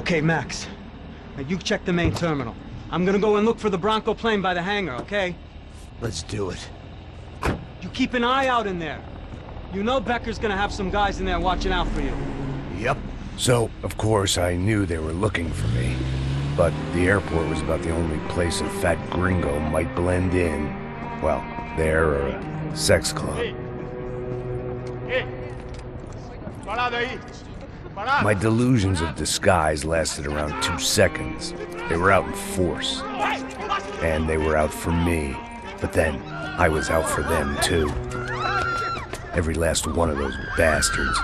Okay, Max. Now you check the main terminal. I'm gonna go and look for the Bronco plane by the hangar, okay? Let's do it. You keep an eye out in there. You know Becker's gonna have some guys in there watching out for you. Yep. So, of course, I knew they were looking for me. But the airport was about the only place a fat gringo might blend in. Well, there or a sex club. My delusions of disguise lasted around 2 seconds. They were out in force. And they were out for me. But then, I was out for them too. Every last one of those bastards.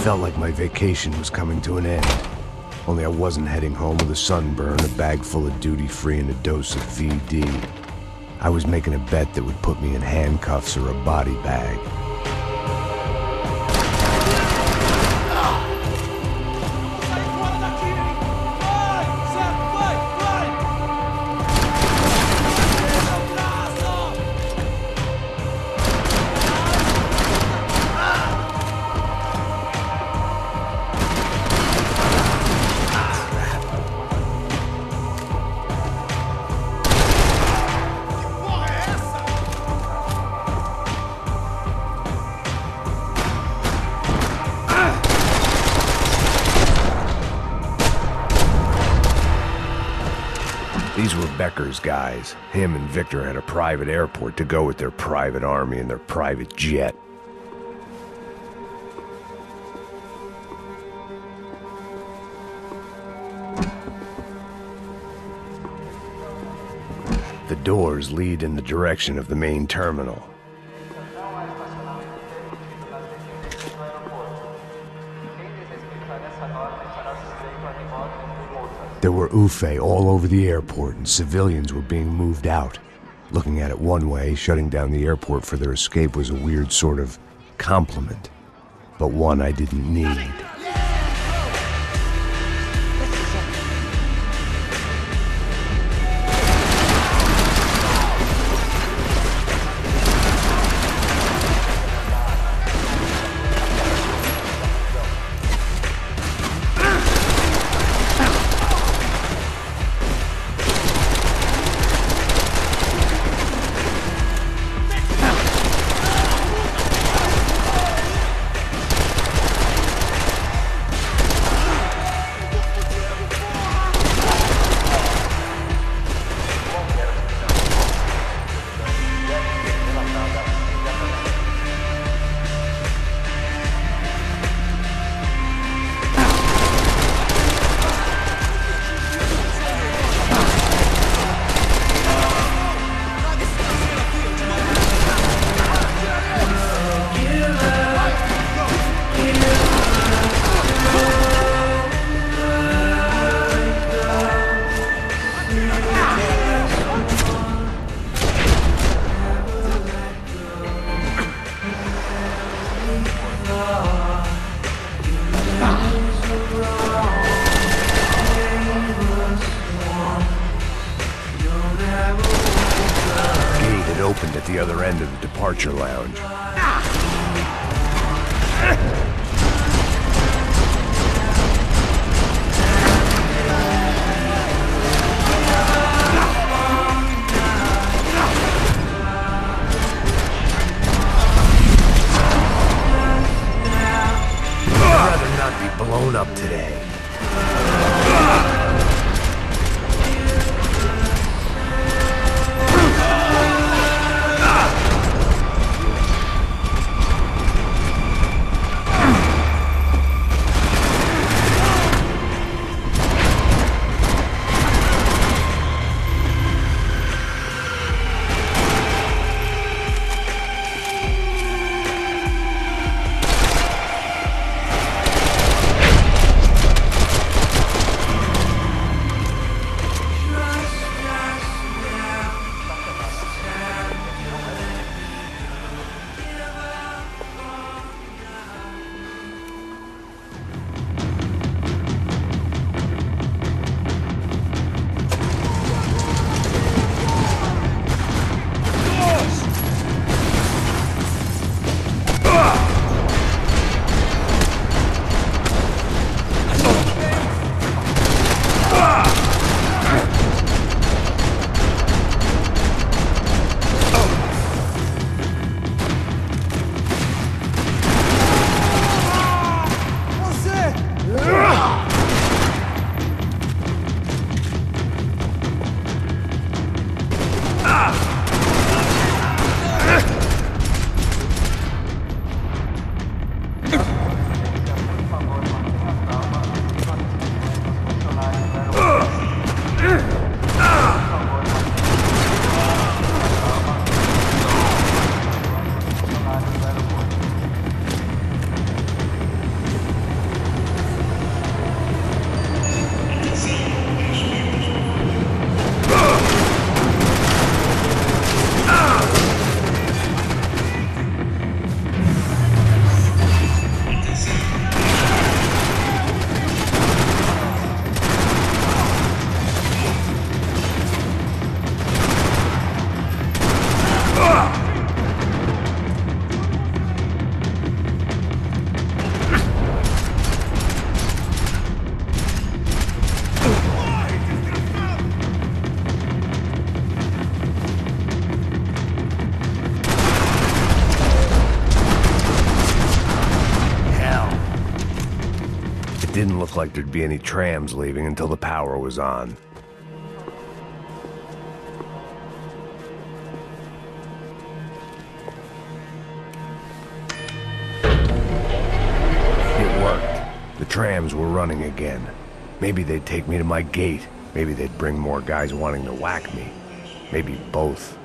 Felt like my vacation was coming to an end. Only I wasn't heading home with a sunburn, a bag full of duty-free, and a dose of VD. I was making a bet that would put me in handcuffs or a body bag. These were Becker's guys. Him and Victor had a private airport to go with their private army and their private jet. The doors lead in the direction of the main terminal. There were UFE all over the airport, and civilians were being moved out. Looking at it one way, shutting down the airport for their escape was a weird sort of compliment, but one I didn't need. the other end of the departure lounge. I'd rather not be blown up today. Didn't look like there'd be any trams leaving until the power was on. It worked. The trams were running again. Maybe they'd take me to my gate. Maybe they'd bring more guys wanting to whack me. Maybe both.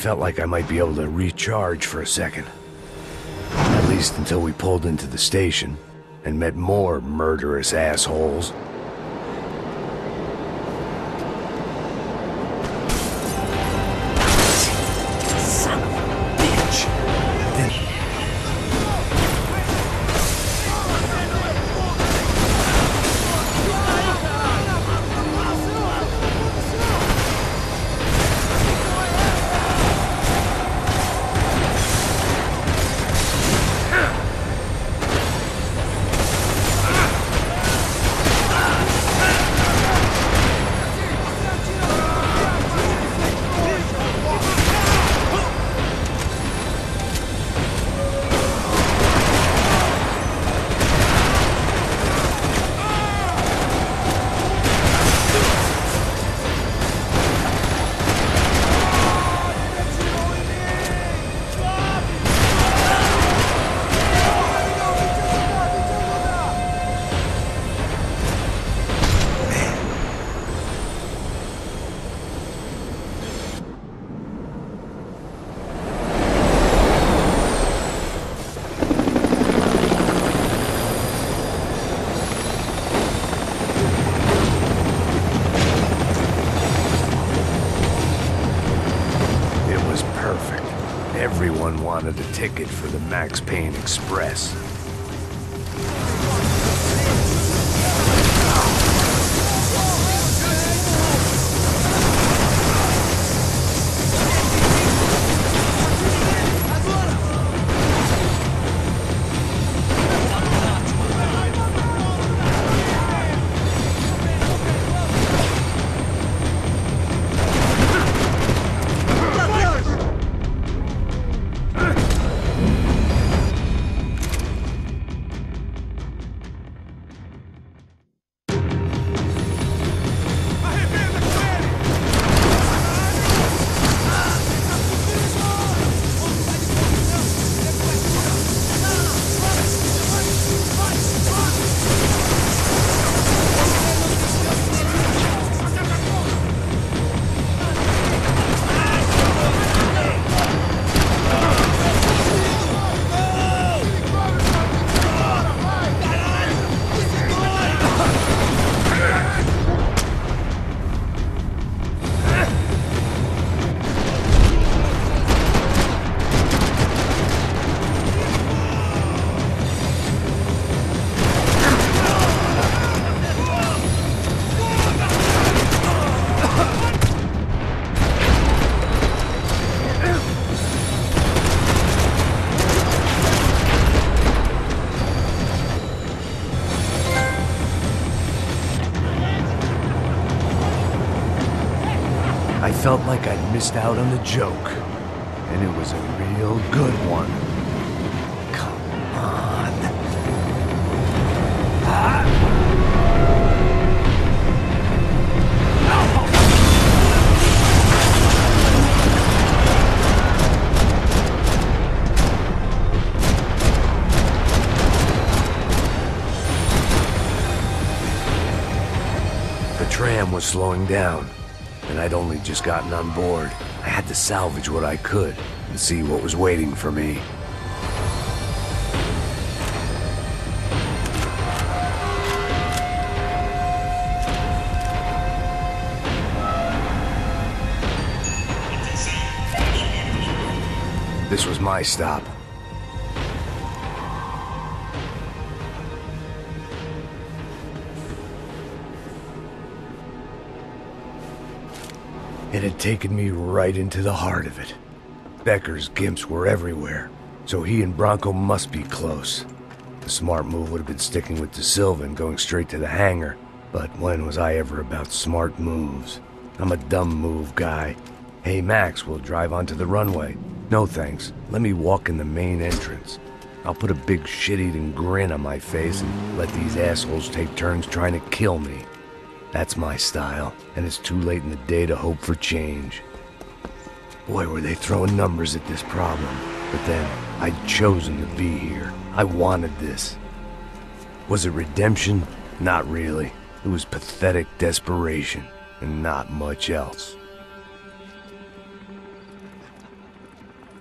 Felt like I might be able to recharge for a second. At least until we pulled into the station and met more murderous assholes. Everyone wanted a ticket for the Max Payne Express. I felt like I'd missed out on the joke, and it was a real good one. Come on. The tram was slowing down, and I'd only just gotten on board. I had to salvage what I could and see what was waiting for me. This was my stop. It had taken me right into the heart of it. Becker's gimps were everywhere, so he and Bronco must be close. The smart move would have been sticking with De Silva and going straight to the hangar, but when was I ever about smart moves? I'm a dumb move guy. Hey Max, we'll drive onto the runway. No thanks, let me walk in the main entrance. I'll put a big shit-eating grin on my face and let these assholes take turns trying to kill me. That's my style, and it's too late in the day to hope for change. Boy, were they throwing numbers at this problem. But then, I'd chosen to be here. I wanted this. Was it redemption? Not really. It was pathetic desperation, and not much else.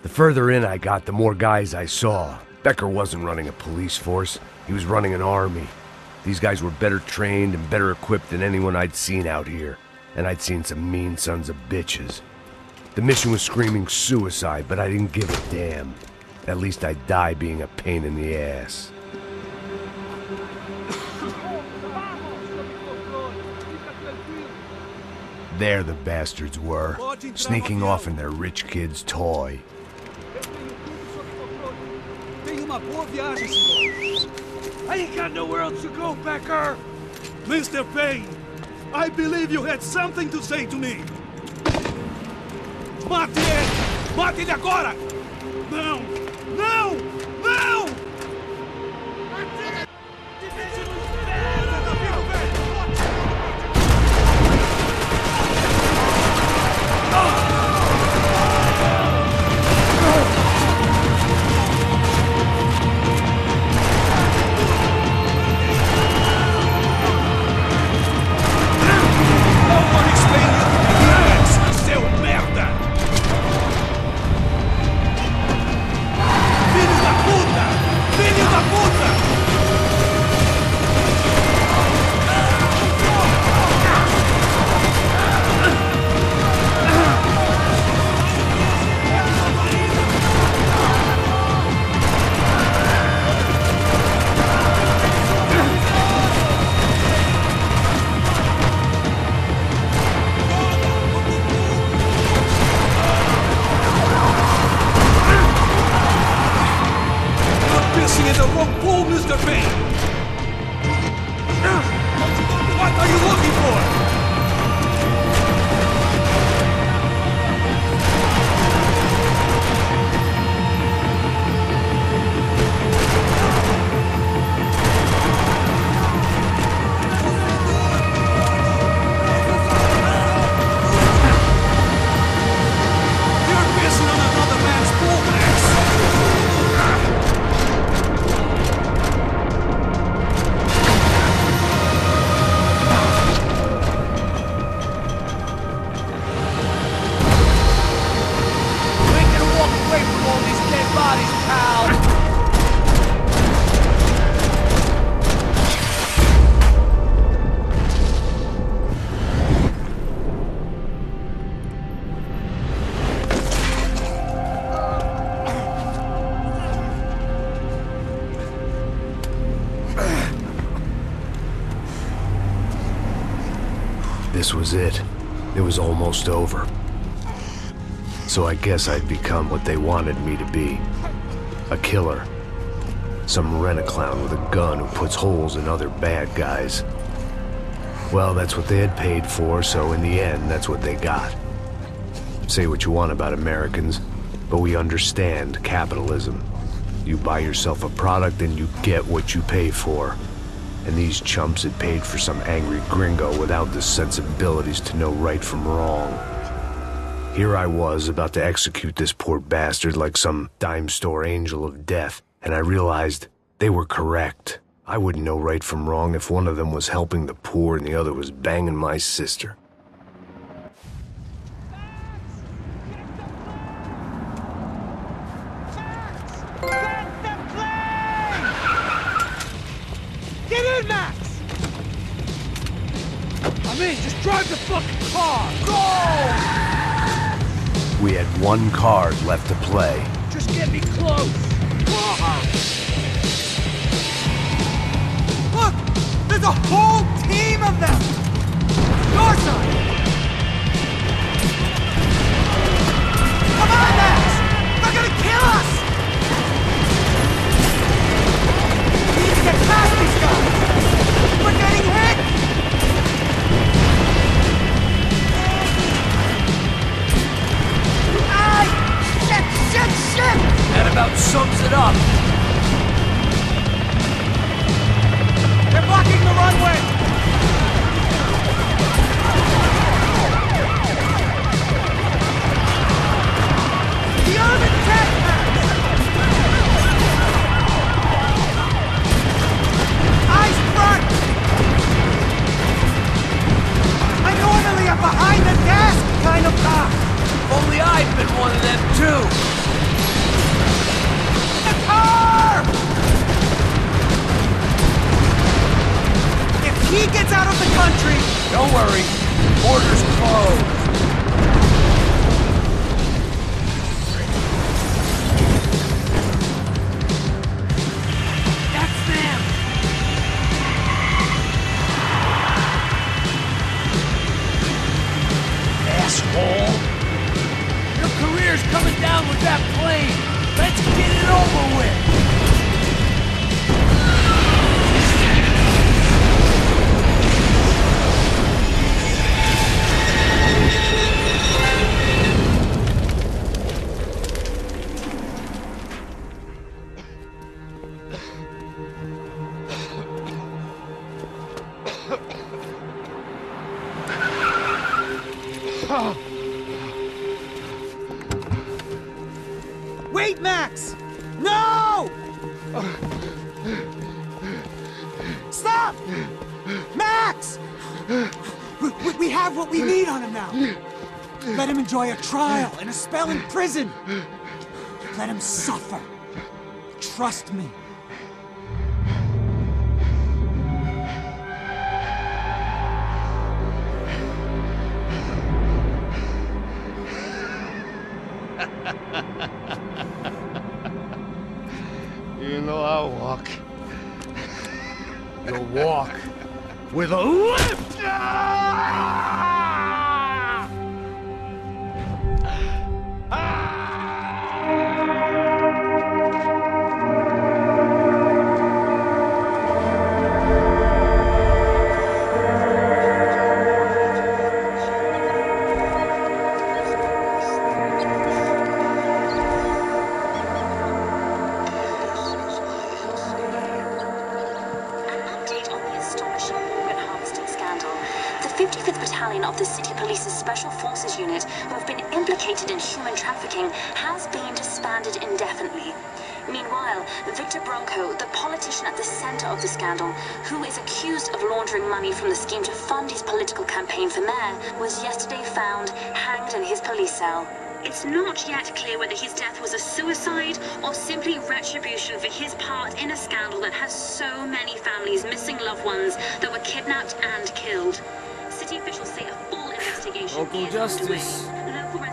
The further in I got, the more guys I saw. Becker wasn't running a police force. He was running an army. These guys were better trained and better equipped than anyone I'd seen out here, and I'd seen some mean sons of bitches. The mission was screaming suicide, but I didn't give a damn. At least I'd die being a pain in the ass. There the bastards were, sneaking off in their rich kid's toy. I ain't got nowhere else to go, Becker! Mr. Payne, I believe you had something to say to me. Mate ele! Mate ele agora! Não! Não! Não! fishing in the wrong pool, Mr. Payne! What are you looking for? This was it. It was almost over. So I guess I'd become what they wanted me to be. A killer. Some rent-a-clown with a gun who puts holes in other bad guys. Well, that's what they had paid for, so in the end, that's what they got. Say what you want about Americans, but we understand capitalism. You buy yourself a product and you get what you pay for. And these chumps had paid for some angry gringo without the sensibilities to know right from wrong. Here I was, about to execute this poor bastard like some dime store angel of death, and I realized they were correct. I wouldn't know right from wrong if one of them was helping the poor and the other was banging my sister. Get in, Max! I mean, just drive the fucking car! Go! We had one card left to play. Just get me close! Look! There's a whole team of them! Your side! Come on, Max! They're gonna kill us! We need to get past these guys! We're getting hit! Shit! That about sums it up! They're blocking the runway! The urban tech, eyes front! I normally a behind the desk kind of cop! Only I've been one of them too! If he gets out of the country... Don't worry, border's closed. That's them! Asshole! Your career's coming down with that plane! Let's get it over with! Wait, Max! No! Stop! Max! We have what we need on him now. Let him enjoy a trial and a spell in prison. Let him suffer. Trust me. You know I'll walk. You'll walk with a lift! men of the City Police's Special Forces Unit who have been implicated in human trafficking has been disbanded indefinitely. Meanwhile, Victor Bronco, the politician at the center of the scandal, who is accused of laundering money from the scheme to fund his political campaign for mayor, was yesterday found hanged in his police cell. It's not yet clear whether his death was a suicide or simply retribution for his part in a scandal that has so many families missing loved ones that were kidnapped and killed. City officials say a full investigation Local is justice. underway. Local